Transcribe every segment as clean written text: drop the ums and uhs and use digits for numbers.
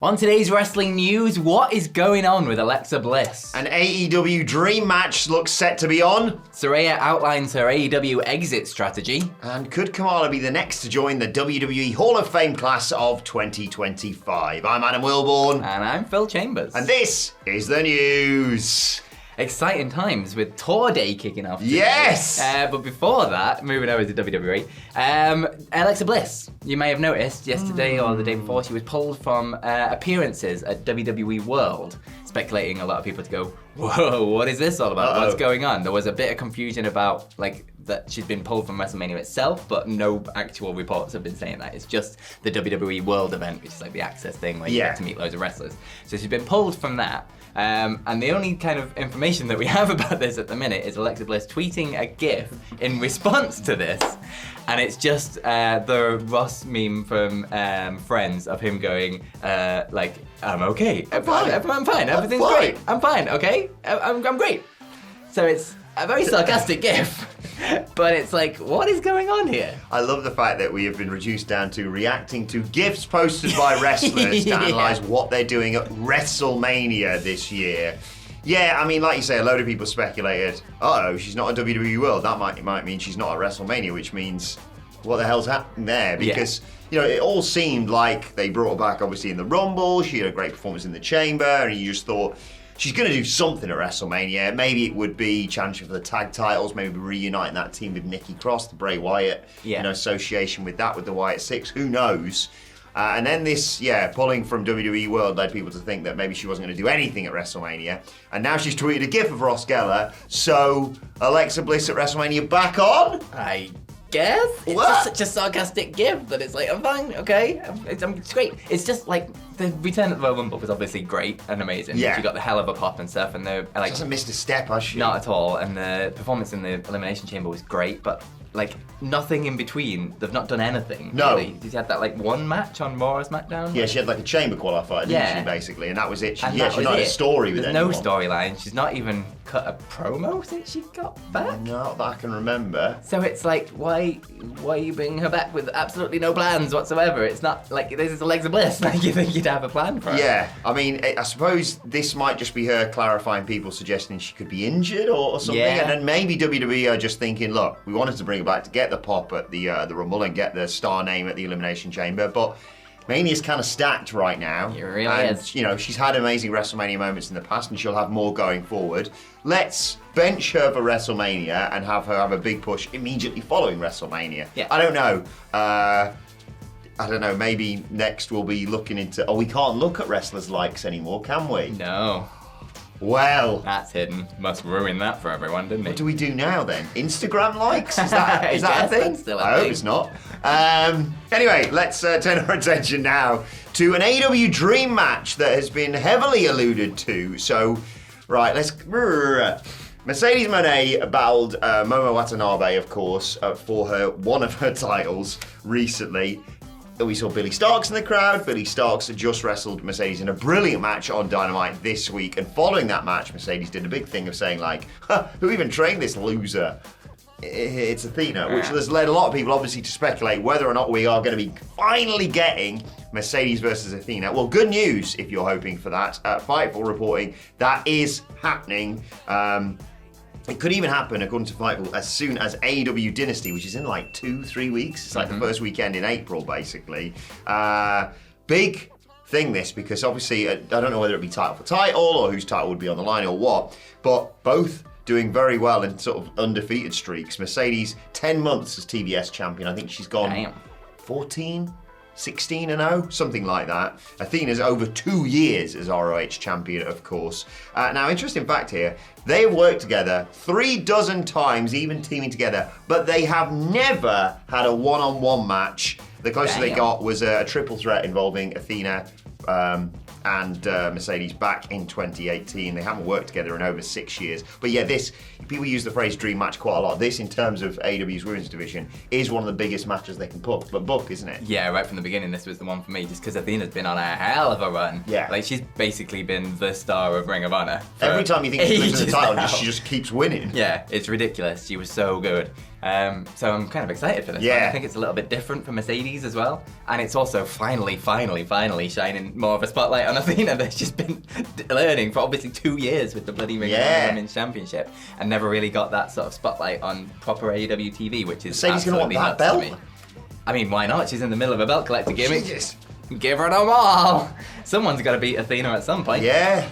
On today's wrestling news, what is going on with Alexa Bliss? An AEW Dream Match looks set to be on. Saraya outlines her AEW exit strategy. And could Kamala be the next to join the WWE Hall of Fame class of 2025? I'm Adam Wilborn. And I'm Phil Chambers. And this is the news. Exciting times with Tour Day kicking off today. Yes! But before that, moving over to WWE, Alexa Bliss, you may have noticed yesterday or the day before, she was pulled from appearances at WWE World, speculating a lot of people to go, whoa, what is this all about? What's going on? There was a bit of confusion about that she'd been pulled from WrestleMania itself, but no actual reports have been saying that. It's just the WWE World event, which is like the access thing where you get to meet loads of wrestlers. So she's been pulled from that. And the only kind of information that we have about this at the minute is Alexa Bliss tweeting a GIF in response to this. And it's just the Ross meme from Friends of him going, I'm okay. I'm fine. Everything's great. I'm fine, okay? I'm great. So it's a very sarcastic GIF. But it's like, what is going on here? I love the fact that we have been reduced down to reacting to GIFs posted by wrestlers to analyse what they're doing at WrestleMania this year. Yeah, I mean, like you say, a load of people speculated, she's not at WWE World. That might mean she's not at WrestleMania, which means what the hell's happening there? Because, it all seemed like they brought her back, obviously, in the Rumble. She had a great performance in the Chamber, and you just thought, she's going to do something at WrestleMania. Maybe it would be challenging for the tag titles, maybe reuniting that team with Nikki Cross, the Bray Wyatt, association with that, with the Wyatt Six. Who knows? And then this, pulling from WWE World led people to think that maybe she wasn't going to do anything at WrestleMania. And now she's tweeted a GIF of Ross Geller. So, Alexa Bliss at WrestleMania back on? I guess? It's just such a sarcastic GIF that it's like, I'm fine, okay? It's great. It's just like, the return of the Rumble was obviously great and amazing. Yeah. She got the hell of a pop and stuff, and she hasn't missed a step, has she? Not at all, and the performance in the Elimination Chamber was great, but nothing in between. They've not done anything. No. Really. She had that one match on Raw or SmackDown. Yeah, she had a chamber qualifier, didn't she, basically, and that was it. She's not had a story with anyone. There's no storyline. She's not even cut a promo since she got back. Not that I can remember. So it's like, why are you bringing her back with absolutely no plans whatsoever? It's not like this is Alexa Bliss. You think you'd have a plan for her. Yeah, I mean, I suppose this might just be her clarifying people suggesting she could be injured or something, and then maybe WWE are just thinking, look, we wanted to bring her back to get the pop at the Rumble and get the star name at the Elimination Chamber, but Mania's kind of stacked right now. It really is. She's had amazing WrestleMania moments in the past, and she'll have more going forward. Let's bench her for WrestleMania and have her have a big push immediately following WrestleMania. Yeah. I don't know, maybe next we'll be looking into... we can't look at wrestlers' likes anymore, can we? No. Well... That's hidden. Must ruin that for everyone, didn't it? What do we do now, then? Instagram likes? Is that a thing? I hope it's not. Anyway, let's turn our attention now to an AEW Dream Match that has been heavily alluded to. So, right, let's... Mercedes Moné battled Momo Watanabe, of course, for one of her titles recently. We saw Billy Starks in the crowd. Billy Starks had just wrestled Mercedes in a brilliant match on Dynamite this week. And following that match, Mercedes did a big thing of saying, who even trained this loser? It's Athena, which has led a lot of people, obviously, to speculate whether or not we are going to be finally getting Mercedes versus Athena. Well, good news if you're hoping for that. Fightful reporting that is happening. It could even happen, according to Fightful, as soon as AEW Dynasty, which is in 2-3 weeks. It's the first weekend in April, basically. Big thing this, because obviously, I don't know whether it be title for title or whose title would be on the line or what, but both doing very well in sort of undefeated streaks. Mercedes, 10 months as TBS champion. I think she's gone 14, 16-0, something like that. Athena's over 2 years as ROH champion, of course. Now, interesting fact here, they have worked together 36 times, even teaming together, but they have never had a one-on-one match. The closest they got was a triple threat involving Athena and Mercedes back in 2018. They haven't worked together in over 6 years. But yeah, people use the phrase dream match quite a lot. This, in terms of AEW's women's division, is one of the biggest matches they can book, isn't it? Yeah, right from the beginning, this was the one for me, just because Athena's been on a hell of a run. Yeah. She's basically been the star of Ring of Honor. Every time you think she's losing the title, she just keeps winning. Yeah, it's ridiculous. She was so good. So I'm kind of excited for this one. I think it's a little bit different for Mercedes as well. And it's also finally shining more of a spotlight on Athena that's just been learning for obviously 2 years with the bloody Ring of Honor Women's Championship and never really got that sort of spotlight on proper AEW TV, which is Mercedes going to want that belt. belt? I mean, why not? She's in the middle of a belt collector gimmick. Jesus. Give her them all. Someone's got to beat Athena at some point. Yeah.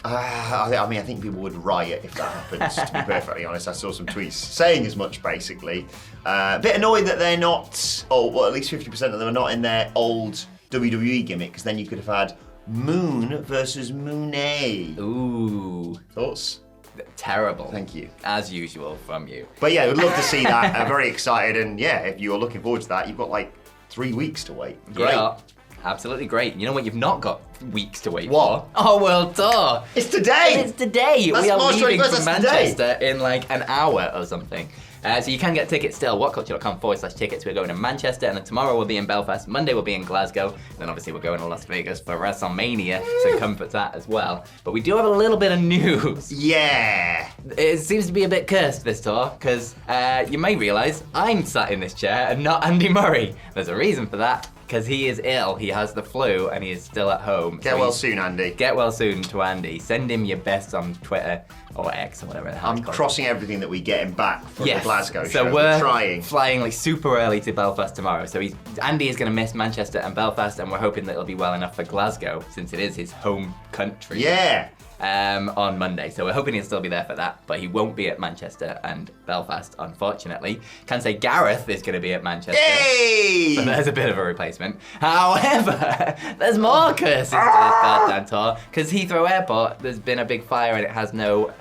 I think people would riot if that happens, to be perfectly honest. I saw some tweets saying as much, basically. A bit annoyed that they're not, at least 50% of them are not in their old WWE gimmick, because then you could have had Moon versus Mooney. Ooh. Thoughts? Terrible. Thank you. As usual from you. But yeah, we'd love to see that. I'm very excited, and yeah, if you're looking forward to that, you've got like 3 weeks to wait. Great. Yeah. Absolutely great. You know what you've not got weeks to wait What? for? Our World Tour. It's today. It's today. That's We are March leaving 21st, from that's today. Manchester in like an hour or something. So you can get tickets still, whatculture.com/tickets. We're going to Manchester, and then tomorrow we'll be in Belfast. Monday we'll be in Glasgow, and then obviously we're going to Las Vegas for WrestleMania, so come for that as well. But we do have a little bit of news. Yeah. It seems to be a bit cursed, this tour, because you may realise I'm sat in this chair and not Andy Murray. There's a reason for that, because he is ill. He has the flu, and he is still at home. Get well soon, Andy. Get well soon to Andy. Send him your best on Twitter or X or whatever the hell. I'm crossing everything that we get him back from the Glasgow show. So we're trying. flying like super early to Belfast tomorrow. So Andy is going to miss Manchester and Belfast, and we're hoping that it'll be well enough for Glasgow, since it is his home country. Yeah. On Monday. So we're hoping he'll still be there for that, but he won't be at Manchester and Belfast, unfortunately. Can say Gareth is going to be at Manchester. Yay! So there's a bit of a replacement. However, there's more curses to this goddamn tour, because Heathrow Airport, there's been a big fire and it has no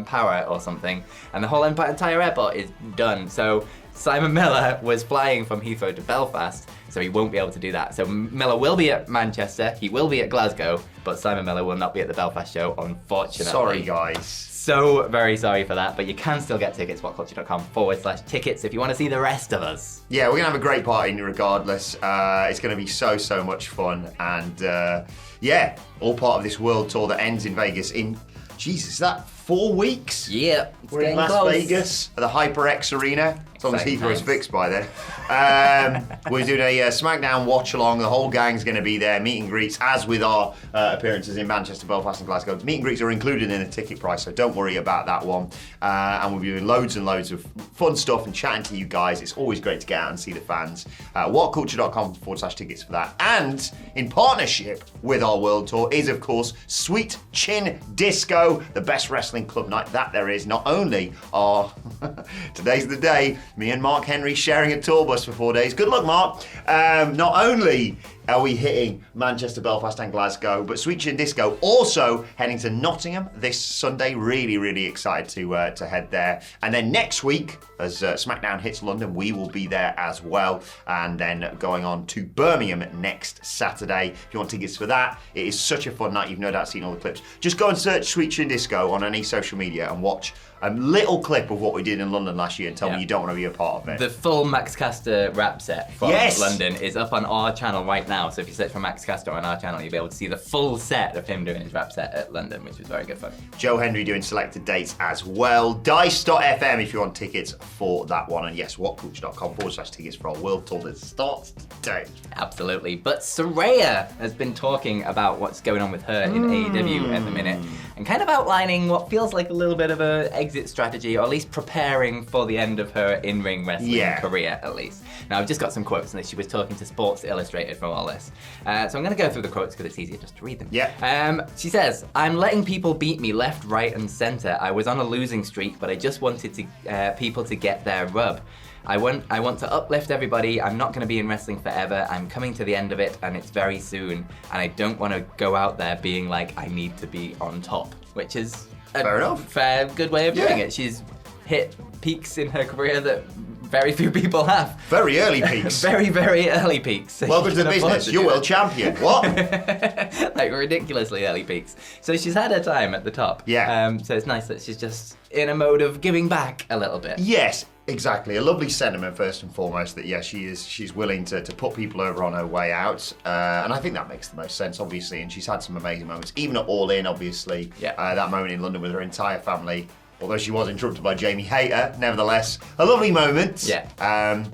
power or something, and the whole entire airport is done. So Simon Miller was flying from Heathrow to Belfast, so he won't be able to do that. So Miller will be at Manchester, he will be at Glasgow, but Simon Miller will not be at the Belfast show, unfortunately. Sorry, guys. So very sorry for that, but you can still get tickets, whatculture.com/tickets, if you want to see the rest of us. Yeah, we're going to have a great party regardless. It's going to be so much fun. And yeah, all part of this world tour that ends in Vegas in, Jesus, is that 4 weeks? Yeah, We're in Las Vegas at the HyperX Arena. As long as Heathrow's fixed by then. We're doing a SmackDown watch along. The whole gang's going to be there. Meet and greets, as with our appearances in Manchester, Belfast, and Glasgow. Meet and greets are included in the ticket price, so don't worry about that one. And we'll be doing loads and loads of fun stuff and chatting to you guys. It's always great to get out and see the fans. WhatCulture.com/tickets for that. And in partnership with our world tour is, of course, Sweet Chin Disco, the best wrestling club night that there is. Not only are today's the day, me and Mark Henry sharing a tour bus for 4 days. Good luck, Mark. Not only are we hitting Manchester, Belfast, and Glasgow, but Sweet Chin Disco also heading to Nottingham this Sunday. Really excited to head there. And then next week, as SmackDown hits London, we will be there as well. And then going on to Birmingham next Saturday. If you want tickets for that, it is such a fun night. You've no doubt seen all the clips. Just go and search Sweet Chin Disco on any social media and watch a little clip of what we did in London last year and tell me you don't want to be a part of it. The full Max Caster rap set from London is up on our channel right now. So if you search for Max Caster on our channel, you'll be able to see the full set of him doing his rap set at London, which was very good fun. Joe Henry doing selected dates as well. Dice.fm if you want tickets for that one. And yes, whatculture.com/tickets for our world tour that starts today. Absolutely. But Saraya has been talking about what's going on with her in AEW at the minute, and kind of outlining what feels like a little bit of a exit strategy, or at least preparing for the end of her in-ring wrestling career, at least. Now, I've just got some quotes, and she was talking to Sports Illustrated from all this. So I'm going to go through the quotes because it's easier just to read them. Yeah. She says, "I'm letting people beat me left, right, and center. I was on a losing streak, but I just wanted to people to get their rub. I want to uplift everybody. I'm not going to be in wrestling forever. I'm coming to the end of it, and it's very soon. And I don't want to go out there being like, I need to be on top," which is a fair, good way of doing it. She's hit peaks in her career that very few people have. Very early peaks. Very early peaks. So welcome to the business. You're world champion. What? Like ridiculously early peaks. So she's had her time at the top. Yeah. So it's nice that she's just in a mode of giving back a little bit. Yes. Exactly, a lovely sentiment first and foremost that she's willing to put people over on her way out, and I think that makes the most sense, obviously. And she's had some amazing moments, even at All In, obviously. Yeah. That moment in London with her entire family. although she was interrupted by Jamie Hayter. Nevertheless, a lovely moment. Yeah.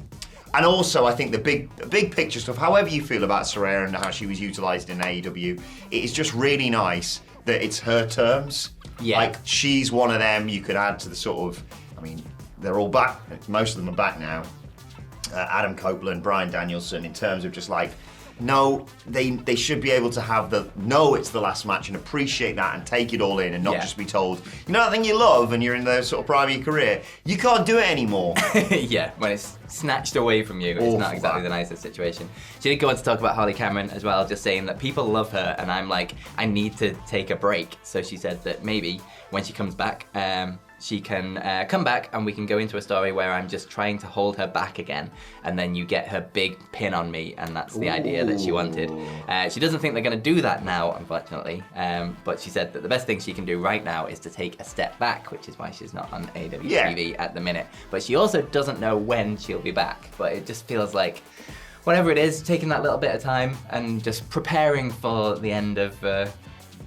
And also, I think the big picture stuff, however you feel about Saraya and how she was utilised in AEW, it is just really nice that it's her terms. Yeah. Like, she's one of them you could add to the sort of, I mean, they're all back. Most of them are back now. Adam Copeland, Bryan Danielson, in terms of just like, no, they should be able to have it's the last match and appreciate that and take it all in and not just be told, you know that thing you love and you're in the sort of prime of your career, you can't do it anymore. Yeah, when it's snatched away from you, it's not exactly the nicest situation. She did go on to talk about Harley Cameron as well, just saying that people love her and I'm like, I need to take a break. So she said that maybe when she comes back, she can come back and we can go into a story where I'm just trying to hold her back again, and then you get her big pin on me, and that's the idea that she wanted. She doesn't think they're going to do that now, unfortunately, but she said that the best thing she can do right now is to take a step back, which is why she's not on AEW TV at the minute. But she also doesn't know when she'll be back, but it just feels like whatever it is, taking that little bit of time and just preparing for the end of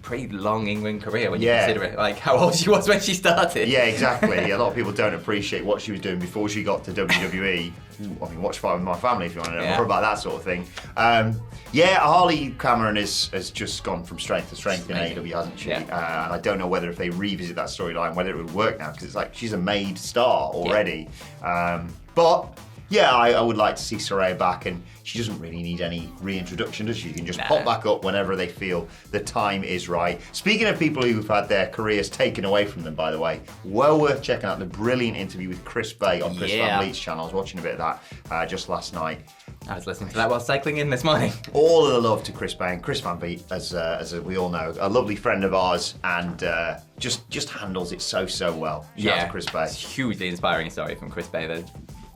pretty long England career when you consider it, like how old she was when she started. Yeah, exactly. A lot of people don't appreciate what she was doing before she got to WWE. I mean, watch Fight With My Family if you want to know more about that sort of thing. Harley Cameron has just gone from strength to strength in AEW, hasn't she? And I don't know whether if they revisit that storyline, whether it would work now, because it's like she's a made star already. But yeah, I would like to see Saraya back, and she doesn't really need any reintroduction, does she? You can just pop back up whenever they feel the time is right. Speaking of people who've had their careers taken away from them, by the way, well worth checking out the brilliant interview with Chris Bay on Chris Van Vliet's channel. I was watching a bit of that just last night. I was listening to that while cycling in this morning. All of the love to Chris Bay and Chris Van Vliet, as we all know, a lovely friend of ours, and just handles it so well. Shout out to Chris Bay. It's a hugely inspiring story from Chris Bay. The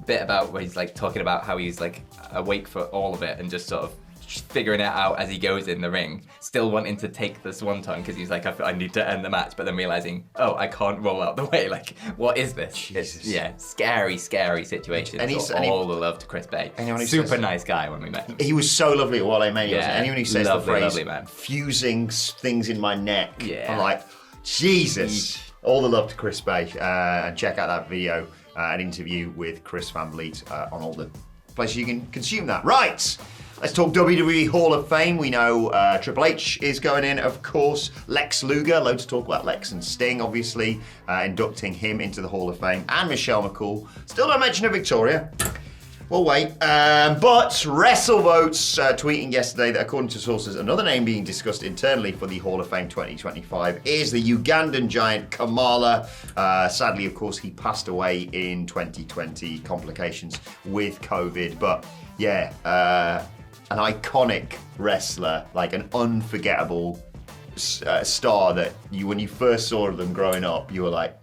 bit about where he's like talking about how he's like awake for all of it and just sort of figuring it out as he goes in the ring, still wanting to take the swanton because he's like, I need to end the match, but then realizing, oh, I can't roll out the way. Like, what is this? Jesus. It's, scary situation. And he's all the love to Chris Bay. Super nice guy when we met him. He was so lovely at WrestleMania. Anyone who says the phrase man. Fusing things in my neck, I'm like, Jesus. All the love to Chris Bay, and check out that video, an interview with Chris Van Vliet on all the places you can consume that. Right. Let's talk WWE Hall of Fame. We know Triple H is going in, of course. Lex Luger, loads to talk about Lex and Sting, obviously, inducting him into the Hall of Fame. And Michelle McCool. Still don't mention her Victoria. We'll wait. But WrestleVotes tweeting yesterday that according to sources, another name being discussed internally for the Hall of Fame 2025 is the Ugandan giant Kamala. Sadly, of course, he passed away in 2020, complications with COVID. But yeah, an iconic wrestler, like an unforgettable star that when you first saw them growing up, you were like,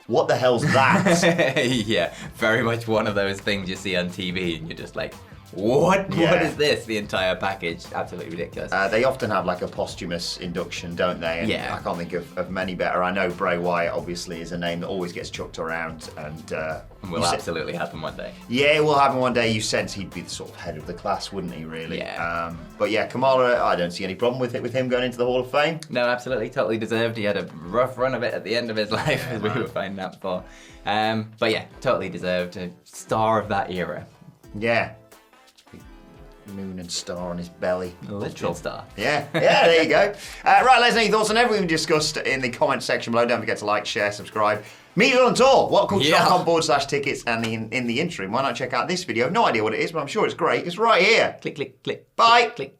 what the hell's that? Yeah, very much one of those things you see on TV and you're just like, what? Yeah. What is this? The entire package. Absolutely ridiculous. They often have like a posthumous induction, don't they? And I can't think of many better. I know Bray Wyatt obviously is a name that always gets chucked around, and will absolutely happen one day. Yeah, it will happen one day. You sense he'd be the sort of head of the class, wouldn't he, really? Yeah. But yeah, Kamala, I don't see any problem with him going into the Hall of Fame. No, absolutely, totally deserved. He had a rough run of it at the end of his life, as we were finding out before. But yeah, totally deserved. A star of that era. Yeah. Moon and star on his belly. A literal star. Yeah, there you go. Right, let us know your thoughts on everything we discussed in the comment section below. Don't forget to like, share, subscribe. Meet us on tour. WhatCulture.com/tickets. And in the interim, why not check out this video? No idea what it is, but I'm sure it's great. It's right here. Click, click, click. Bye. Click.